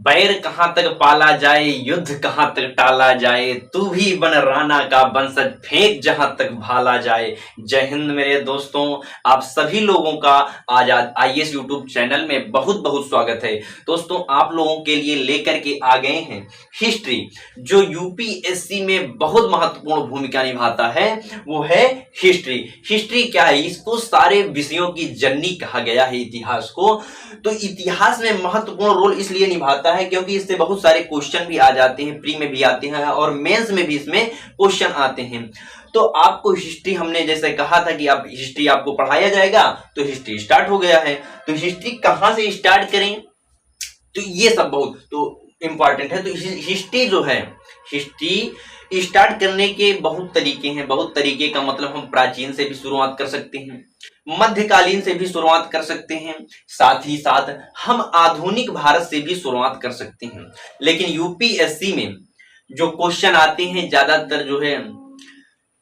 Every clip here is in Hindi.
बैर कहाँ तक पाला जाए, युद्ध कहाँ तक टाला जाए, तू भी बन राणा का वंशज, फेंक जहां तक भाला जाए। जय हिंद मेरे दोस्तों, आप सभी लोगों का आजाद आईएएस यूट्यूब चैनल में बहुत बहुत स्वागत है। दोस्तों, आप लोगों के लिए लेकर के आ गए हैं हिस्ट्री, जो यूपीएससी में बहुत महत्वपूर्ण भूमिका निभाता है, वो है हिस्ट्री। हिस्ट्री क्या है? इसको सारे विषयों की जननी कहा गया है, इतिहास को। तो इतिहास में महत्वपूर्ण रोल इसलिए निभाता है क्योंकि इससे बहुत सारे क्वेश्चन भी आ जाते हैं, प्री में भी आते हैं और मेंस में भी इसमें क्वेश्चन आते हैं। तो आपको हिस्ट्री, हमने जैसे कहा था कि आप हिस्ट्री आपको पढ़ाया जाएगा, तो हिस्ट्री स्टार्ट हो गया है। तो हिस्ट्री कहां से स्टार्ट करें, तो ये सब बहुत तो इंपॉर्टेंट है। तो हिस्ट्री जो है, हिस्ट्री स्टार्ट करने के बहुत तरीके हैं। बहुत तरीके का मतलब हम प्राचीन से भी शुरुआत कर सकते हैं, मध्यकालीन से भी शुरुआत कर सकते हैं, साथ ही साथ हम आधुनिक भारत से भी शुरुआत कर सकते हैं। लेकिन यूपीएससी में जो क्वेश्चन आते हैं, ज्यादातर जो है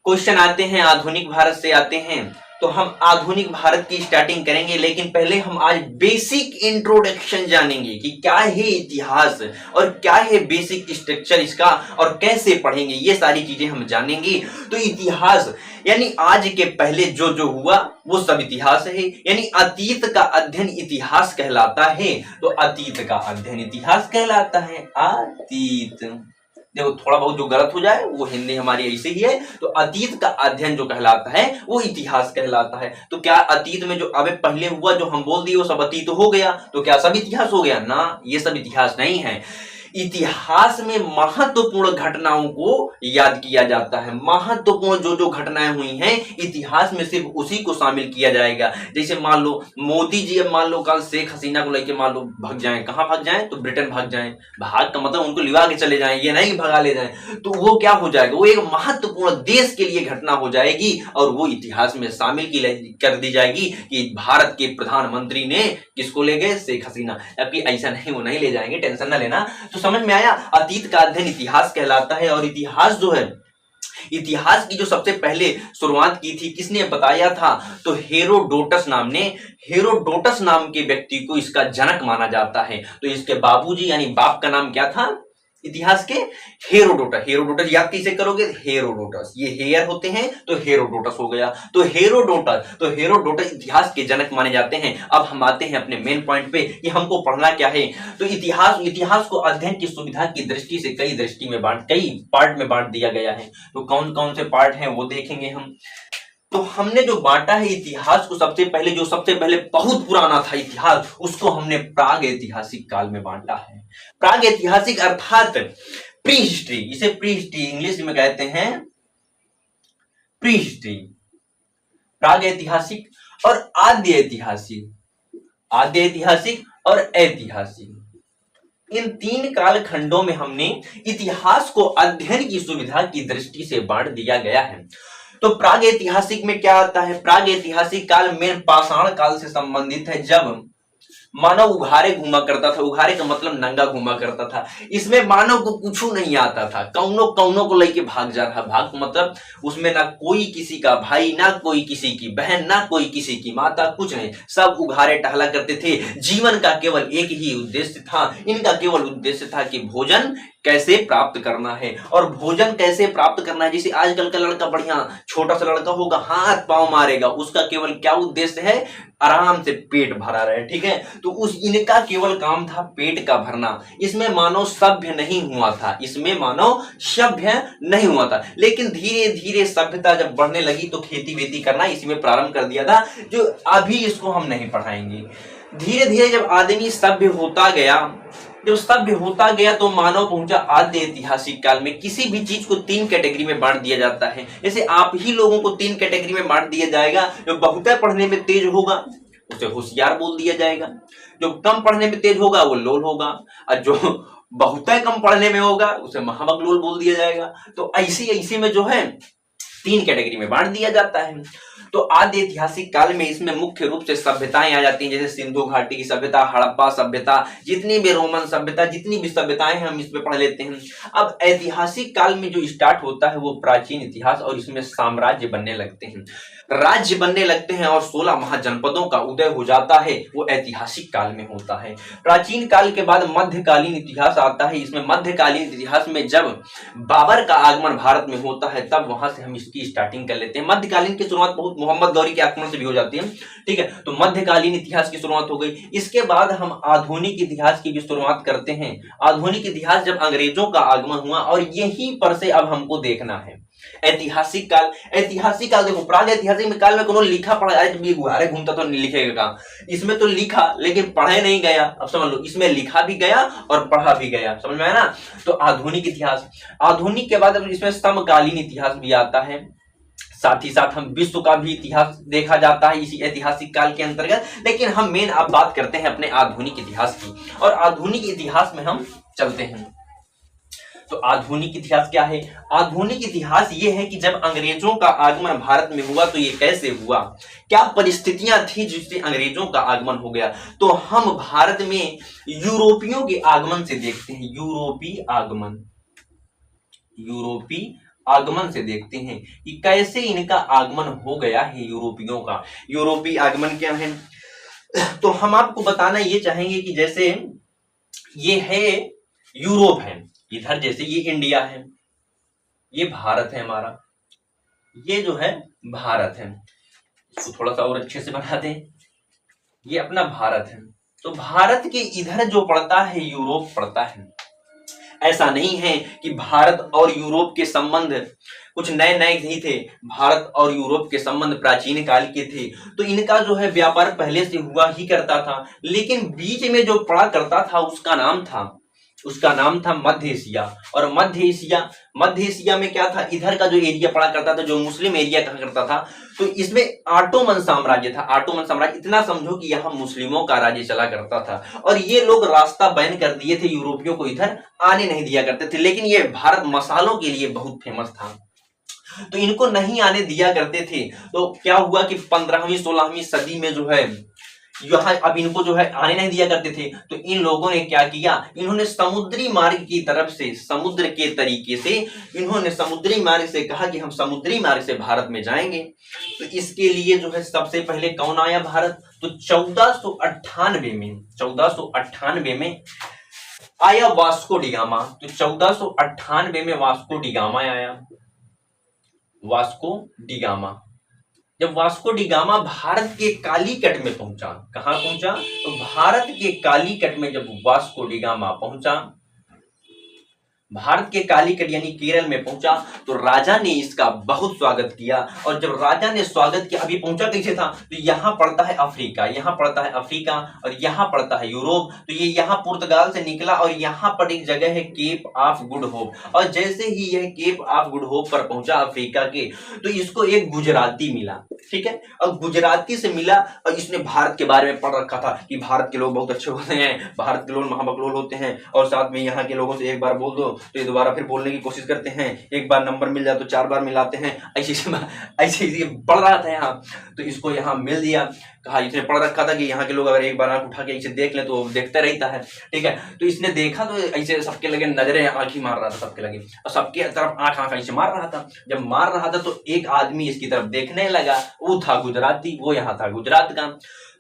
क्वेश्चन आते हैं आधुनिक भारत से आते हैं। तो हम आधुनिक भारत की स्टार्टिंग करेंगे, लेकिन पहले हम आज बेसिक इंट्रोडक्शन जानेंगे कि क्या है इतिहास और क्या है बेसिक स्ट्रक्चर इसका और कैसे पढ़ेंगे, ये सारी चीजें हम जानेंगे। तो इतिहास यानी आज के पहले जो जो हुआ वो सब इतिहास है, यानी अतीत का अध्ययन इतिहास कहलाता है। तो अतीत का अध्ययन इतिहास कहलाता है। अतीत, देखो थोड़ा बहुत जो गलत हो जाए वो हिंदी हमारी ऐसे ही है। तो अतीत का अध्ययन जो कहलाता है वो इतिहास कहलाता है। तो क्या अतीत में जो अबे पहले हुआ जो हम बोल दिए वो सब अतीत हो गया, तो क्या सब इतिहास हो गया? ना, ये सब इतिहास नहीं है। इतिहास में महत्वपूर्ण घटनाओं को याद किया जाता है। महत्वपूर्ण जो जो घटनाएं हुई हैं इतिहास में सिर्फ उसी को शामिल किया जाएगा। जैसे मान लो मोदी जी, अब मान लो कल शेख हसीना को लेके मान लो भाग जाएं, कहां भाग जाएं? तो ब्रिटेन भाग जाएं। भाग का मतलब उनको लिवा के चले जाएं, ये नहीं भगा ले जाएं। तो वो क्या हो जाएगा? वो एक महत्वपूर्ण देश के लिए घटना हो जाएगी और वो इतिहास में शामिल कर दी जाएगी कि भारत के प्रधानमंत्री ने किसको ले गए? शेख हसीना। जबकि ऐसा नहीं, वो नहीं ले जाएंगे, टेंशन ना लेना। तो समझ में आया, अतीत का अध्ययन इतिहास कहलाता है। और इतिहास जो है, इतिहास की जो सबसे पहले शुरुआत की थी किसने बताया था? तो हेरोडोटस नाम के व्यक्ति को इसका जनक माना जाता है। तो इसके बाबूजी यानी बाप का नाम क्या था इतिहास के? हेरोडोटस। हेरोडोटस याद कैसे करोगे? हेरोडोटस, ये हेयर होते हैं तो हेरोडोटस हो गया। तो हेरोडोटस इतिहास के जनक माने जाते हैं। अब हम आते हैं अपने मेन पॉइंट पे कि हमको पढ़ना क्या है। तो इतिहास को अध्ययन की सुविधा की दृष्टि से कई पार्ट में बांट दिया गया है। तो कौन कौन से पार्ट हैं वो देखेंगे हम। तो हमने जो बांटा है इतिहास को, सबसे पहले बहुत पुराना था इतिहास, उसको हमने प्राग ऐतिहासिक काल में बांटा है। प्राग ऐतिहासिक अर्थात प्री हिस्ट्री, इसे प्री हिस्ट्री इंग्लिश में कहते हैं, प्री हिस्ट्री। प्राग ऐतिहासिक और आद्य ऐतिहासिक और ऐतिहासिक, इन तीन कालखंडों में हमने इतिहास को अध्ययन की सुविधा की दृष्टि से बांट दिया गया है। तो प्राग ऐतिहासिक में क्या आता है? प्राग ऐतिहासिक काल में पाषाण काल से संबंधित है, जब मानव उघारे घूमा करता था। उघारे का मतलब नंगा घूमा करता था। इसमें मानव को कुछ नहीं आता था, कौनों को लेके भाग जा रहा। भाग मतलब उसमें ना कोई किसी का भाई, ना कोई किसी की बहन, ना कोई किसी की माता, कुछ नहीं, सब उघारे टहला करते थे। जीवन का केवल एक ही उद्देश्य था, इनका केवल उद्देश्य था कि भोजन कैसे प्राप्त करना है। और भोजन कैसे प्राप्त करना है, जैसे आजकल का लड़का बढ़िया छोटा सा लड़का होगा, हाथ पांव मारेगा, उसका केवल क्या उद्देश्य है? आराम से पेट भरा रहे, ठीक है। तो इनका केवल काम था पेट का भरना। इसमें मानव सभ्य नहीं हुआ था। लेकिन धीरे धीरे सभ्यता जब बढ़ने लगी तो खेती वेती करना इसमें प्रारंभ कर दिया था, जो अभी इसको हम नहीं पढ़ाएंगे। धीरे धीरे जब आदमी सभ्य होता गया तो मानव पहुंचा आद्य ऐतिहासिक काल में। किसी भी चीज को तीन कैटेगरी में बांट दिया जाता है। जैसे आप ही लोगों को तीन कैटेगरी में बांट दिया जाएगा। जो बहुत पढ़ने में तेज होगा उसे होशियार बोल दिया जाएगा, जो कम पढ़ने में तेज होगा वो लोल होगा, और जो बहुत कम पढ़ने में होगा उसे महाबकलोल बोल दिया जाएगा। तो ऐसे में जो है तीन कैटेगरी में बांट दिया जाता है। तो आद्य ऐतिहासिक काल में इसमें मुख्य रूप से सभ्यताएं आ जाती हैं, जैसे सिंधु घाटी की सभ्यता, हड़प्पा सभ्यता, जितनी भी रोमन सभ्यता, जितनी भी सभ्यताएं हैं हम इसमें पढ़ लेते हैं। अब ऐतिहासिक काल में जो स्टार्ट होता है वो प्राचीन इतिहास, और इसमें साम्राज्य बनने लगते हैं। राज्य बनने लगते हैं और 16 महाजनपदों का उदय हो जाता है, वो ऐतिहासिक काल में होता है। प्राचीन काल के बाद मध्यकालीन इतिहास आता है। इसमें मध्यकालीन इतिहास में जब बाबर का आगमन भारत में होता है, तब वहां से हम इसकी स्टार्टिंग कर लेते हैं। मध्यकालीन की शुरुआत बहुत मोहम्मद गौरी के आक्रमण से भी हो जाती है, ठीक है। तो मध्यकालीन इतिहास की शुरुआत हो गई। इसके बाद हम आधुनिक इतिहास की भी शुरुआत करते हैं। आधुनिक इतिहास जब अंग्रेजों का आगमन हुआ, और यहीं पर से अब हमको देखना है ऐतिहासिक काल। ऐतिहासिक काल देखो, प्राग ऐतिहासिक काल में कोनो लिखा पढ़ा, अरे गुहारे घूमता तो नहीं लिखेगा कहाँ, इसमें तो लिखा लेकिन पढ़े नहीं गया। अब समझ लो, इसमें लिखा भी गया और पढ़ा भी गया, समझ में आया ना। तो आधुनिक इतिहास, आधुनिक के बाद अब इसमें समकालीन इतिहास भी आता है। साथ ही साथ हम विश्व का भी इतिहास देखा जाता है इसी ऐतिहासिक काल के अंतर्गत। लेकिन हम मेन अब बात करते हैं अपने आधुनिक इतिहास की, और आधुनिक इतिहास में हम चलते हैं। तो आधुनिक इतिहास क्या है? आधुनिक इतिहास ये है कि जब अंग्रेजों का आगमन भारत में हुआ तो ये कैसे हुआ, क्या परिस्थितियां थी जिससे अंग्रेजों का आगमन हो गया। तो हम भारत में यूरोपियों के आगमन से देखते हैं। यूरोपीय आगमन से देखते हैं कि कैसे इनका आगमन हो गया है यूरोपियों का। यूरोपीय आगमन क्या है, तो हम आपको बताना ये चाहेंगे कि जैसे ये है यूरोप है इधर, जैसे ये इंडिया है, ये भारत है हमारा, ये जो है भारत है। इसको थोड़ा सा और अच्छे से बना दें, ये अपना भारत है। तो भारत के इधर जो पड़ता है यूरोप पड़ता है। ऐसा नहीं है कि भारत और यूरोप के संबंध कुछ नए नए ही थे। भारत और यूरोप के संबंध प्राचीन काल के थे। तो इनका जो है व्यापार पहले से हुआ ही करता था, लेकिन बीच में जो पड़ा करता था उसका नाम था मध्य एशिया। और मध्य एशिया में क्या था, इधर का जो एरिया पड़ा करता था, जो मुस्लिम एरिया कहा करता था, तो इसमें ऑटोमन साम्राज्य था। ऑटोमन साम्राज्य, इतना समझो कि यहाँ मुस्लिमों का राज्य चला करता था, और ये लोग रास्ता बैन कर दिए थे, यूरोपियों को इधर आने नहीं दिया करते थे। लेकिन ये भारत मसालों के लिए बहुत फेमस था, तो इनको नहीं आने दिया करते थे। तो क्या हुआ कि 15वीं 16वीं सदी में जो है यहाँ अब इनको जो है आने नहीं दिया करते थे। तो इन लोगों ने क्या किया, इन्होंने समुद्री मार्ग की तरफ से, समुद्र के तरीके से इन्होंने समुद्री मार्ग से कहा कि हम समुद्री मार्ग से भारत में जाएंगे। तो इसके लिए जो है सबसे पहले कौन आया भारत, तो 1498 में आया वास्को डिगामा। तो 1498 में वास्को डिगामा आया। वास्को डिगामा, जब वास्को डिगामा भारत के कालीकट में पहुंचा, कहां पहुंचा, तो भारत के कालीकट में जब वास्को डिगामा पहुंचा, भारत के कालीकट यानी केरल में पहुंचा, तो राजा ने इसका बहुत स्वागत किया। और जब राजा ने स्वागत किया, अभी पहुंचा कैसे था, तो यहाँ पड़ता है अफ्रीका, यहाँ पड़ता है अफ्रीका, और यहाँ पड़ता है यूरोप। तो ये यहाँ पुर्तगाल से निकला, और यहाँ पर एक जगह है केप ऑफ गुड होप। और जैसे ही यह केप ऑफ गुड होप पर पहुंचा अफ्रीका के, तो इसको एक गुजराती मिला, ठीक है। और गुजराती से मिला, और इसने भारत के बारे में पढ़ रखा था कि भारत के लोग बहुत अच्छे होते हैं, भारत के लोग महाबकलोल होते हैं, और साथ में यहाँ के लोगों से एक बार बोल दो तो ये दोबारा फिर बोलने की कोशिश करते हैं, एक बार नंबर मिल जाए तो 4 बार मिलाते हैं। ऐसे पढ़ रहा था यहाँ, तो इसको यहाँ मिल दिया। कहा, इसने पढ़ रखा था कि यहाँ के लोग अगर एक बार आंख उठा के इसे देख ले तो देखते रहता है, ठीक है। तो इसने देखा तो ऐसे सबके लगे नजरें, आंख ही मार रहा था सबके लगे, और सबके तरफ आंख ऐसे मार रहा था। जब मार रहा था तो एक आदमी इसकी तरफ देखने लगा, वो था गुजराती, वो यहाँ था गुजरात का।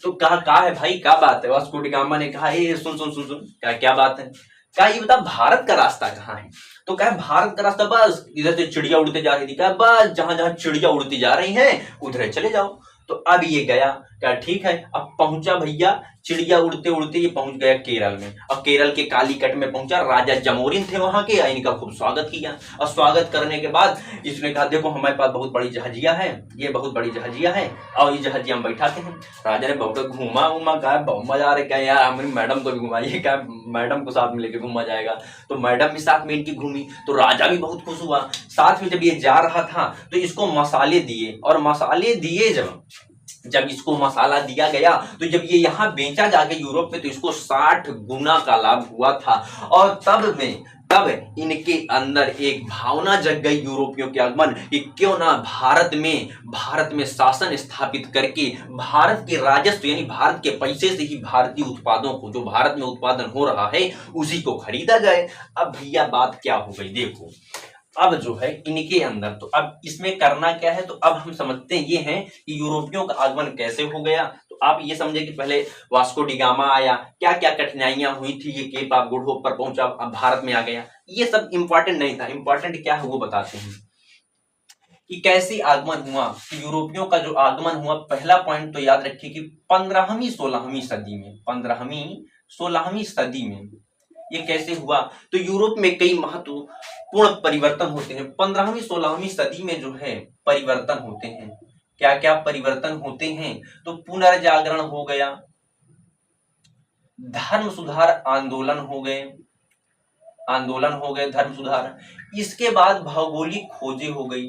तो कहा है भाई क्या बात है, वास्को डिगामा ने कहा ये सुन सुन सुन सुन, क्या बात है, क्या ये बता भारत का रास्ता कहाँ है। तो क्या भारत का रास्ता, बस इधर से चिड़िया उड़ते जा रही थी, क्या बस जहां जहां चिड़िया उड़ती जा रही हैं उधर चले जाओ। तो अब ये गया, क्या ठीक है, अब पहुंचा भैया, चिड़िया उड़ते उड़ते ये पहुंच गया केरल में। अब केरल के कालीकट में पहुंचा, राजा जमोरिन थे वहां के, इनका खूब स्वागत किया। और स्वागत करने के बाद इसने कहा देखो हमारे पास बहुत बड़ी जहाजिया है, ये बहुत बड़ी जहाजिया है, और ये जहाजिया हम बैठाते हैं। राजा ने बहुत घूमा, कहा बहुत मजा आ रहा है, यार हमारी मैडम को भी घुमाइए, क्या मैडम को साथ में लेके घूमा जाएगा। तो मैडम भी साथ में इनकी घूमी, तो राजा भी बहुत खुश हुआ। साथ में जब ये जा रहा था तो इसको मसाले दिए, और मसाले दिए जब इसको मसाला दिया गया, तो जब ये यहाँ बेचा जाके यूरोप में, तो इसको 60 गुना का लाभ हुआ था। और तब इनके अंदर एक भावना जग गई यूरोपियों के आगमन कि क्यों ना भारत में शासन स्थापित करके भारत के राजस्व यानी भारत के पैसे से ही भारतीय उत्पादों को, जो भारत में उत्पादन हो रहा है, उसी को खरीदा जाए। अब भैया बात क्या हो गई, देखो अब जो है इनके अंदर, तो अब इसमें करना क्या है, तो अब हम समझते हैं ये हैं कि यूरोपियों का आगमन कैसे हो गया। तो आप ये समझे कि पहले वास्को डी गामा आया, क्या क्या कठिनाइयां हुई थी, ये केप ऑफ गुड होप पर पहुंचा, अब भारत में आ गया, ये सब इंपॉर्टेंट नहीं था। इंपॉर्टेंट क्या है वो बताते हैं कि कैसे आगमन हुआ। यूरोपियों का जो आगमन हुआ, पहला पॉइंट तो याद रखिए कि 15वीं 16वीं सदी में, 15वीं 16वीं सदी में ये कैसे हुआ। तो यूरोप में कई महत्वपूर्ण परिवर्तन होते हैं 15वीं 16वीं सदी में, जो है परिवर्तन होते हैं। क्या क्या परिवर्तन होते हैं, तो पुनर्जागरण हो गया, धर्म सुधार आंदोलन हो गए, धर्म सुधार। इसके बाद भौगोलिक खोजें हो गई,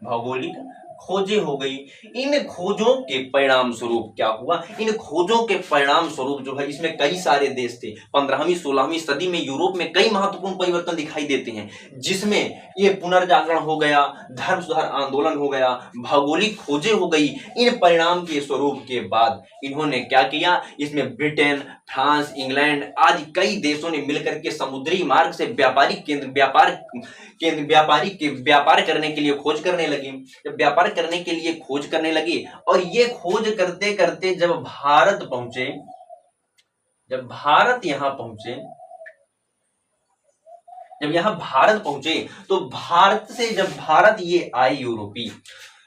भौगोलिक खोजें हो गई। इन खोजों के परिणाम स्वरूप क्या हुआ, इन खोजों के परिणाम स्वरूप जो है इसमें कई सारे देश थे। 15वीं 16वीं सदी में यूरोप में कई महत्वपूर्ण परिवर्तन दिखाई देते हैं, जिसमें ये पुनर्जागरण हो गया, धर्म सुधार आंदोलन हो गया, भौगोलिक खोजें हो गई। इन परिणाम के स्वरूप के बाद इन्होंने क्या किया, इसमें ब्रिटेन, फ्रांस, इंग्लैंड आदि कई देशों ने मिलकर के समुद्री मार्ग से व्यापार करने के लिए खोज करने लगे। जब व्यापार करने के लिए खोज करने लगे और ये खोज करते करते जब भारत पहुंचे, जब यहाँ भारत पहुंचे, तो भारत से जब भारत ये आए यूरोपी,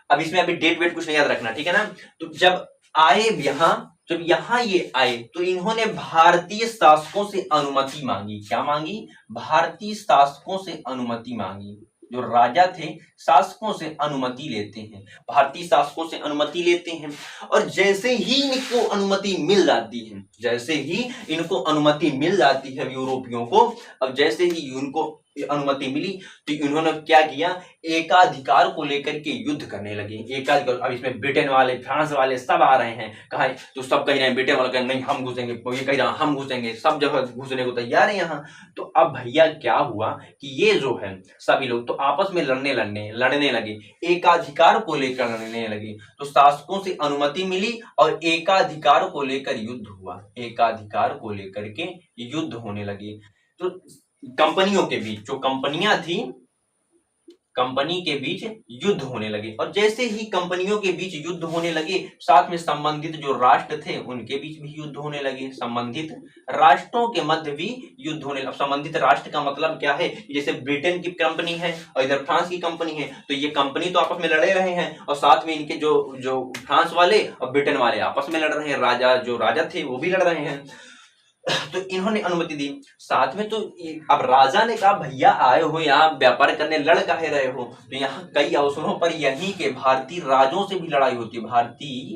अब इसमें अभी डेट वेट कुछ नहीं याद रखना, ठीक है ना। तो जब आए यहाँ, जब यहाँ ये आए तो इन्होंने भारतीय शासकों से अनुमति मांगी। क्या मांगी, भारतीय शासकों से अनुमति मांगी। जो राजा थे शासकों से अनुमति लेते हैं, भारतीय शासकों से अनुमति लेते हैं, और जैसे ही इनको अनुमति मिल जाती है, जैसे ही इनको अनुमति मिल जाती है यूरोपियों को, अब जैसे ही उनको अनुमति मिली तो इन्होंने क्या किया, एकाधिकार को लेकर के युद्ध करने लगे। एकाधिकार, अब इसमें ब्रिटेन वाले, फ्रांस वाले सब आ रहे हैं, कहा तो सब कह रहे हैं, ब्रिटेन वाले कह नहीं हम घुसेंगे, ये कह रहा हम घुसेंगे, सब जगह घुसने को तैयार है यहाँ। तो अब भैया क्या हुआ कि ये जो है सभी लोग तो आपस में लड़ने लगे, एकाधिकार को लेकर लड़ने लगे। तो शासकों से अनुमति मिली और एकाधिकार को लेकर युद्ध हुआ, एकाधिकार को लेकर के युद्ध होने लगे। तो कंपनियों के बीच, जो कंपनियां थी, कंपनी के बीच युद्ध होने लगे, और जैसे ही कंपनियों के बीच युद्ध होने लगे, साथ में संबंधित जो राष्ट्र थे उनके बीच भी युद्ध होने लगे, संबंधित राष्ट्रों के मध्य भी युद्ध होने लगे। संबंधित राष्ट्र का मतलब क्या है, जैसे ब्रिटेन की कंपनी है और इधर फ्रांस की कंपनी है, तो ये कंपनी तो आपस में लड़े रहे हैं, और साथ में इनके जो फ्रांस वाले और ब्रिटेन वाले आपस में लड़ रहे हैं, राजा थे वो भी लड़ रहे हैं। तो इन्होंने अनुमति दी। साथ में तो अब राजा ने कहा भैया आए हो यहाँ व्यापार करने, लड़ काहे रहे हो। तो यहाँ कई अवसरों पर यहीं के भारतीय राज्यों से भी लड़ाई होती है, भारतीय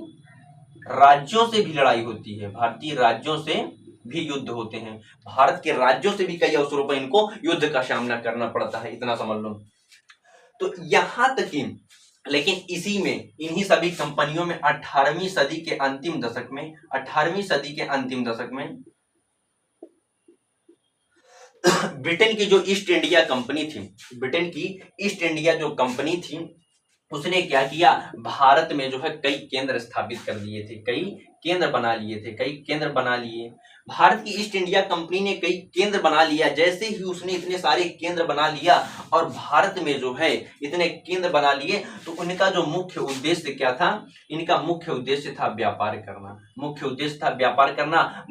राज्यों से भी लड़ाई होती है, भारतीय राज्यों से भी युद्ध होते हैं, भारत के राज्यों से भी कई अवसरों पर इनको युद्ध का सामना करना पड़ता है, इतना समझ लो। तो यहाँ तक कि लेकिन इसी में, इन्हीं सभी कंपनियों में 18वीं सदी के अंतिम दशक में, 18वीं सदी के अंतिम दशक में ब्रिटेन की जो ईस्ट इंडिया कंपनी थी, ब्रिटेन की ईस्ट इंडिया जो कंपनी थी, उसने क्या किया, भारत में जो है कई केंद्र स्थापित कर दिए थे, कई केंद्र बना लिए। भारत की ईस्ट इंडिया कंपनी ने कई केंद्र बना लिया। जैसे ही उसने इतने सारे केंद्र बना लिया और भारत में जो है इतने केंद्र बना लिए, तो उनका जो मुख्य उद्देश्य क्या था, इनका मुख्य उद्देश्य था व्यापार करना,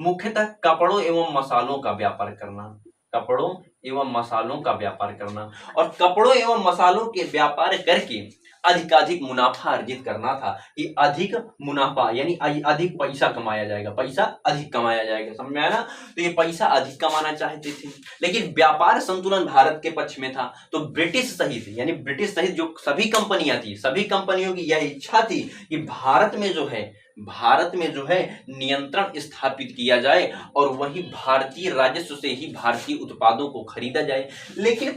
मुख्यतः कपड़ों एवं मसालों का व्यापार करना, कपड़ों एवं मसालों का व्यापार करना, और कपड़ों एवं मसालों के व्यापार करके अधिकाधिक मुनाफा अर्जित करना था। कि अधिक मुनाफा यानी अधिक पैसा कमाया जाएगा, पैसा अधिक कमाया जाएगा, समझ में आया ना। तो ये पैसा अधिक कमाना चाहते थे, लेकिन व्यापार संतुलन भारत के पक्ष में था। तो ब्रिटिश सहित जो सभी कंपनियां थी, सभी कंपनियों की यह इच्छा थी कि भारत में जो है नियंत्रण स्थापित किया जाए और वही भारतीय राजस्व से ही भारतीय उत्पादों को खरीदा जाए। लेकिन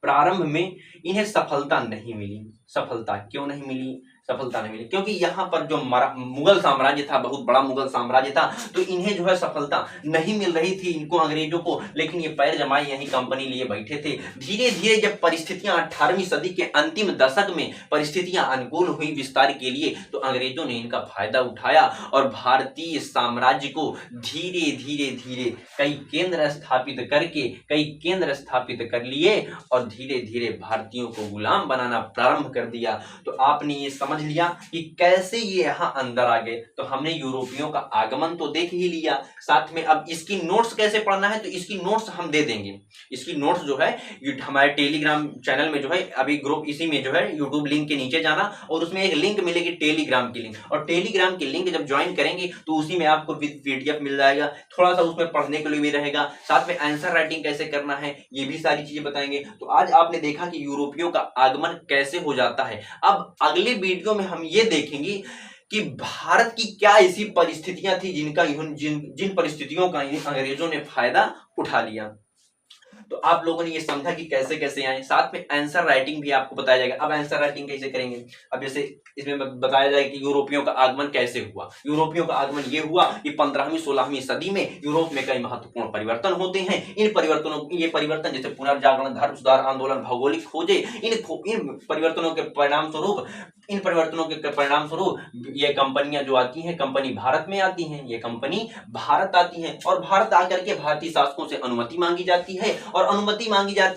प्रारंभ में इन्हें सफलता नहीं मिली। सफलता क्यों नहीं मिली? सफलता नहीं मिली, क्योंकि यहाँ पर जो मुगल साम्राज्य था, बहुत बड़ा मुगल साम्राज्य था, तो इन्हें जो है सफलता नहीं मिल रही थी इनको, अंग्रेजों को। लेकिन ये पैर जमाए यही कंपनी लिए बैठे थे। धीरे धीरे जब परिस्थितियां 18वीं सदी के अंतिम दशक में परिस्थितियां अनुकूल हुई विस्तार के लिए, तो अंग्रेजों ने इनका फायदा उठाया और भारतीय साम्राज्य को धीरे धीरे धीरे कई केंद्र स्थापित कर लिए और धीरे धीरे भारतीयों को गुलाम बनाना प्रारंभ कर दिया। तो आपने ये समझ लिया कि कैसे ये यहाँ अंदर आ गए। तो हमने यूरोपियों का आगमन तो देख ही लिया, साथ में अब इसकी नोट्स कैसे पढ़ना है, तो इसकी नोट्स हम दे देंगे। इसकी नोट्स जो है हमारे टेलीग्राम चैनल में जो है, अभी ग्रुप इसी में जो है, यूट्यूब लिंक के नीचे जाना और उसमें एक लिंक मिलेगी टेलीग्राम की लिंक, और टेलीग्राम की लिंक जब ज्वाइन करेंगे तो उसी में आपको पीडीएफ मिल जाएगा, थोड़ा सा उसमें पढ़ने के लिए भी रहेगा, साथ में आंसर राइटिंग कैसे करना है ये भी सारी चीजें बताएंगे। तो आज आपने देखा कि यूरोपियों का आगमन कैसे हो जाता है। अब अगले वीडियो में हम ये देखेंगे कि भारत की क्या ऐसी परिस्थितियां थी जिन परिस्थितियों का अंग्रेजों ने फायदा उठा लिया। तो आप लोगों ने ये समझा कि कैसे कैसे आए, साथ में आंसर राइटिंग भी आपको बताया जाएगा। अब आंसर राइटिंग कैसे करेंगे, अब जैसे इसमें बताया जाएगा कि यूरोपियों का आगमन कैसे हुआ। यूरोपियों का आगमन ये हुआ कि 15वीं 16वीं सदी में यूरोप में कई महत्वपूर्ण परिवर्तन होते हैं। ये परिवर्तन जैसे पुनर्जागरण, धर्म सुधार आंदोलन, भौगोलिक खोजे, इन परिवर्तनों के परिणाम स्वरूप ये कंपनियां जो आती हैं, कंपनी भारत में आती हैं, ये कंपनी भारत आती है और भारत आकर के भारतीय शासकों से अनुमति मांगी जाती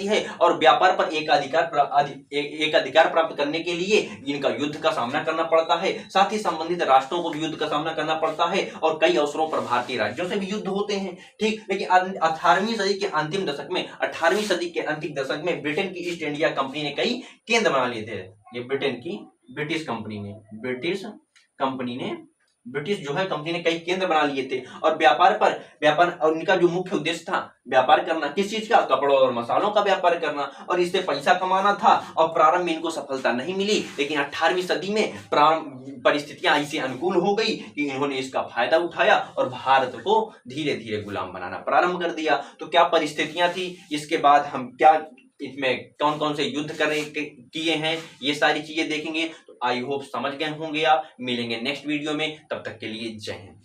है और व्यापार पर एक अधिकार प्राप्त करने के लिए इनका युद्ध का सामना करना पड़ता है। साथ ही संबंधित राष्ट्रों को भी युद्ध का सामना करना पड़ता है और कई अवसरों पर भारतीय राज्यों से भी युद्ध होते हैं। ठीक, लेकिन 18वीं सदी के अंतिम दशक में ब्रिटेन की ईस्ट इंडिया कंपनी ने कई केंद्र बना लिए थे। ये ब्रिटिश कंपनी ने कई केंद्र बना लिए थे और व्यापार और उनका जो मुख्य उद्देश्य था व्यापार करना, किस चीज का, कपड़ों और मसालों का व्यापार करना और इससे पैसा कमाना था। और प्रारंभ में इनको सफलता नहीं मिली, लेकिन 18वीं सदी में परिस्थितियां ऐसी अनुकूल हो गई कि इन्होंने इसका फायदा उठाया और भारत को धीरे धीरे गुलाम बनाना प्रारंभ कर दिया। तो क्या परिस्थितियां थी, इसके बाद हम क्या इसमें कौन कौन से युद्ध किए हैं, ये सारी चीजें देखेंगे। तो आई होप समझ गए होंगे आप। मिलेंगे नेक्स्ट वीडियो में, तब तक के लिए जय हिंद।